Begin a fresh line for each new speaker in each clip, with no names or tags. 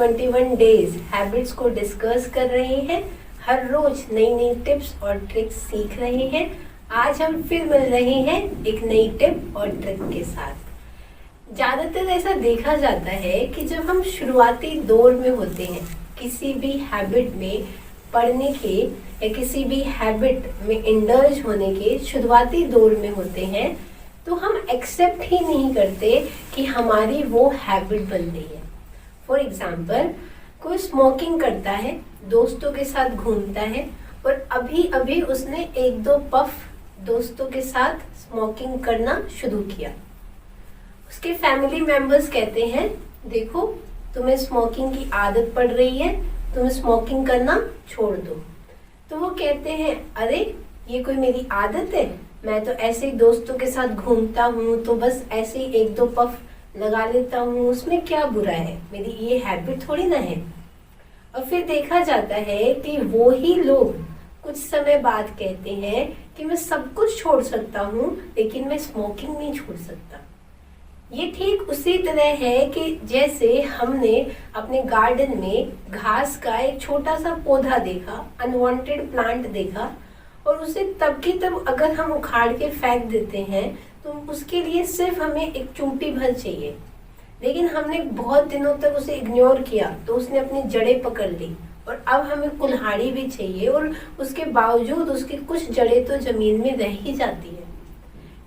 21 days habits को discuss कर रहे हैं। हर रोज नई नई टिप्स और ट्रिक्स सीख रहे हैं। आज हम फिर मिल रहे हैं एक नई टिप और ट्रिक के साथ। ज़्यादातर ऐसा देखा जाता है कि जब हम शुरुआती दौर में होते हैं किसी भी हैबिट में पढ़ने के या किसी भी हैबिट में इंडल्ज होने के शुरुआती दौर में होते हैं तो हम एक्सेप्ट ही नहीं करते कि हमारी वो हैबिट बन गई है। फॉर एग्जाम्पल, कोई स्मोकिंग करता है, दोस्तों के साथ घूमता है और अभी अभी उसने एक दो पफ दोस्तों के साथ स्मोकिंग करना शुरू किया। उसके फैमिली मेंबर्स कहते हैं, देखो तुम्हें स्मोकिंग की आदत पड़ रही है, तुम्हें स्मोकिंग करना छोड़ दो। तो वो कहते हैं, अरे ये कोई मेरी आदत है, मैं तो ऐसे ही दोस्तों के साथ घूमता हूँ तो बस ऐसे ही एक दो पफ लगा लेता हूँ, उसमें क्या बुरा है, मेरी ये हैबिट थोड़ी ना है। और फिर देखा जाता है कि वो ही लोग कुछ समय बाद कहते हैं कि मैं सब कुछ छोड़ सकता हूँ लेकिन मैं स्मोकिंग नहीं छोड़ सकता। ये ठीक उसी तरह है कि जैसे हमने अपने गार्डन में घास का एक छोटा सा पौधा देखा, अनवांटेड प्लांट देखा, और उसे तब की तब अगर हम उखाड़ के फेंक देते हैं तो उसके लिए सिर्फ हमें एक चूंटी भर चाहिए, लेकिन हमने बहुत दिनों तक उसे इग्नोर किया तो उसने अपनी जड़ें पकड़ ली और अब हमें कुल्हाड़ी भी चाहिए और उसके बावजूद उसकी कुछ जड़ें तो जमीन में रह ही जाती है।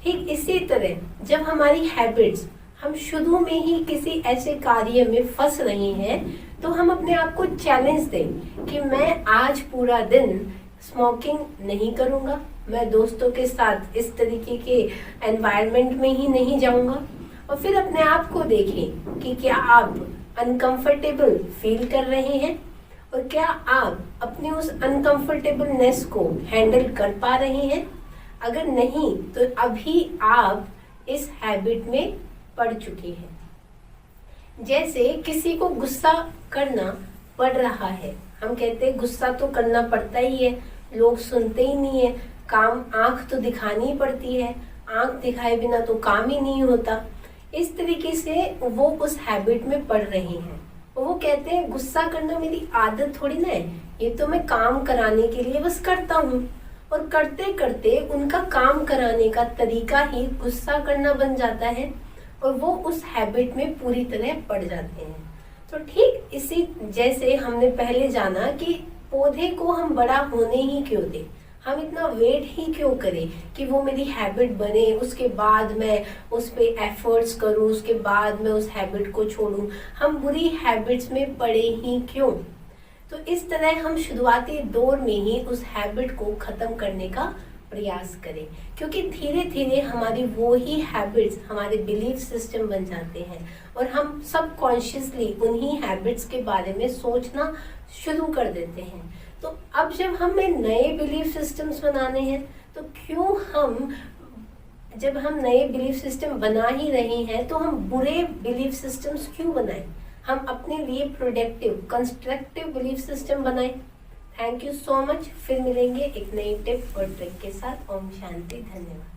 ठीक इसी तरह जब हमारी हैबिट्स, हम शुरू में ही किसी ऐसे कार्य में फंस रहे हैं तो हम अपने आप को चैलेंज दें कि मैं आज पूरा दिन स्मोकिंग नहीं करूंगा, मैं दोस्तों के साथ इस तरीके के एनवायरनमेंट में ही नहीं जाऊंगा। और फिर अपने आप को देखें कि क्या आप अनकंफर्टेबल फील कर रहे हैं और क्या आप अपने उस अनकंफर्टेबलनेस को हैंडल कर पा रहे हैं। अगर नहीं तो अभी आप इस हैबिट में पड़ चुके हैं। जैसे किसी को गुस्सा करना पड़ रहा है, हम कहते हैं गुस्सा तो करना पड़ता ही है, लोग सुनते ही नहीं है, काम आंख तो दिखानी ही पड़ती है, आंख दिखाए बिना तो काम ही नहीं होता। इस तरीके से वो उस हैबिट में पड़ रहे हैं। वो कहते हैं गुस्सा करना मेरी आदत थोड़ी ना है, ये तो मैं काम कराने के लिए बस करता हूँ। और करते करते उनका काम कराने का तरीका ही गुस्सा करना बन जाता है और वो उस हैबिट में पूरी तरह पड़ जाते हैं। तो ठीक इसी जैसे हमने पहले जाना कि पौधे को हम बड़ा होने ही क्यों दें, हम इतना वेट ही क्यों करें कि वो मेरी हैबिट बने, उसके बाद मैं उस पे एफर्ट्स करूं, उसके बाद मैं उस हैबिट को छोड़ूं, हम बुरी हैबिट्स में पड़े ही क्यों। तो इस तरह हम शुरुआती दौर में ही उस हैबिट को खत्म करने का प्रयास करें, क्योंकि धीरे धीरे हमारी वो ही हैबिट्स हमारे बिलीफ सिस्टम बन जाते हैं और हम सबकॉन्शियसली उन्हीं हैबिट्स के बारे में सोचना शुरू कर देते हैं। तो अब जब हमें नए बिलीफ सिस्टम्स बनाने हैं तो जब हम नए बिलीफ सिस्टम बना ही रहे हैं तो हम बुरे बिलीफ सिस्टम्स क्यों बनाएं, हम अपने लिए प्रोडक्टिव कंस्ट्रक्टिव बिलीफ सिस्टम बनाएं। Thank you so much. फिर मिलेंगे एक नई टिप और ट्रिक के साथ। ओम शांति, धन्यवाद।